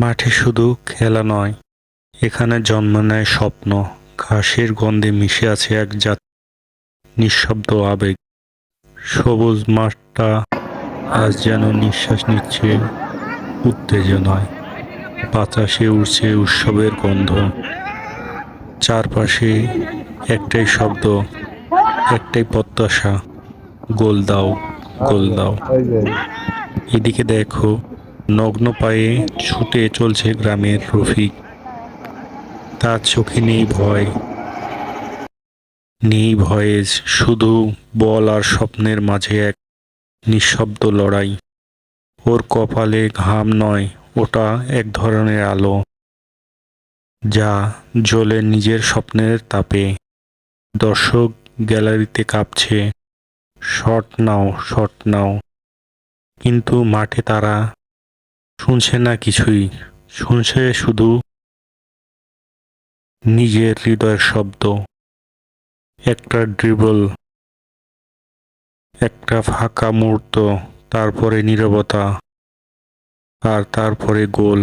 মাঠে শুধু খেলা নয়, এখানে জন্ম নেয় স্বপ্ন। ঘাসের গন্ধে মিশে আছে এক জাত নিঃশব্দ আবেগ। সবুজ মাঠটা আজ যেন নিঃশ্বাস নিচ্ছে উত্তেজনায়। বাতাসে উড়ছে উৎসবের গন্ধ। চারপাশে একটাই শব্দ, একটাই প্রত্যাশা, গোল দাও, গোল দাও। এদিকে দেখো, নগ্ন পায়ে ছুটে চলছে গ্রামের রফিক। তার চোখে নেই ভয়, নেই ভয়েস, শুধু বল আর স্বপ্নের মাঝে এক নিঃশব্দ লড়াই। ওর কপালে ঘাম নয়, ওটা এক ধরনের আলো, যা জ্বলে নিজের স্বপ্নের তাপে। দর্শক গ্যালারিতে কাঁপছে, শট নাও, শট নাও। কিন্তু মাঠে তারা শুনছে না কিছুই, শুনছে শুধু নিজের হৃদয়ের শব্দ। একটা ড্রিবল, একটা ফাঁকা মুহূর্ত, তারপরে নীরবতা, আর তারপরে গোল।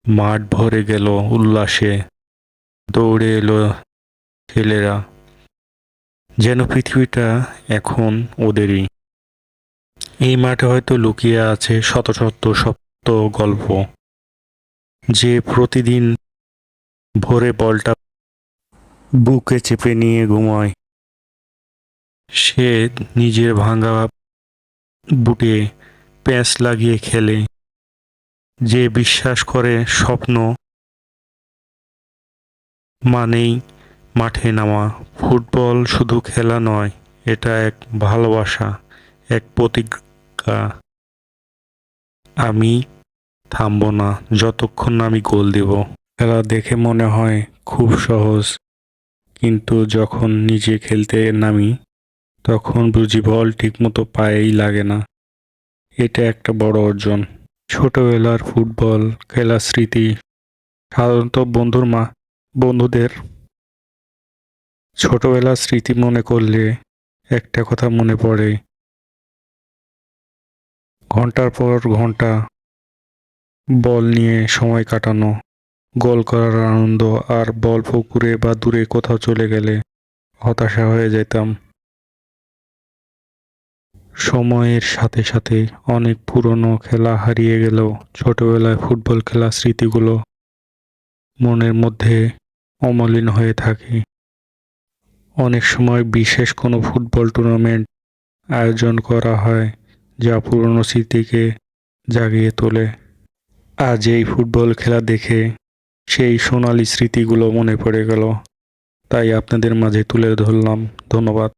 মাঠ ভরে গেল উল্লাসে, দৌড়ে এলো ছেলেরা, যেন পৃথিবীটা এখন ওদেরই। এই মাঠে হয়তো লুকিয়ে আছে শত শত সপ্ত গল্প, যে প্রতিদিন ভোরে বলটা বুকে চেপে নিয়ে ঘুমায়। সে নিজের ভাঙা বুটে প্যাঁচ লাগিয়ে খেলে, যে বিশ্বাস করে স্বপ্ন মানেই মাঠে নামা। ফুটবল শুধু খেলা নয়, এটা এক ভালোবাসা, এক প্রতিজ্ঞা। আমি থামবো না যতক্ষণ না আমি গোল দেব। খেলা দেখে মনে হয় খুব সহজ, কিন্তু যখন নিজে খেলতে নামি তখন বুঝি বল ঠিকমতো পায়েই লাগে না। এটা একটা বড় অর্জন। ছোটবেলার ফুটবল খেলার স্মৃতি সাধারণত বন্ধুদের ছোটবেলার স্মৃতি মনে করলে একটা কথা মনে পড়ে, ঘন্টার পর ঘন্টা বল নিয়ে সময় কাটানো, গোল করার আনন্দ, আর বল পুকুরে বা দূরে কোথাও চলে গেলে হতাশা হয়ে যেতাম। সময়ের সাথে সাথে অনেক পুরনো খেলা হারিয়ে গেলেও ছোটবেলায় ফুটবল খেলার স্মৃতিগুলো মনের মধ্যে অমলিন হয়ে থাকে। অনেক সময় বিশেষ কোনো ফুটবল টুর্নামেন্ট আয়োজন করা হয়, যা পুরনো স্মৃতিকে জাগিয়ে তোলে। আজ এই ফুটবল খেলা দেখে সেই সোনালি স্মৃতিগুলো মনে পড়ে গেল, তাই আপনাদের মাঝে তুলে ধরলাম। ধন্যবাদ।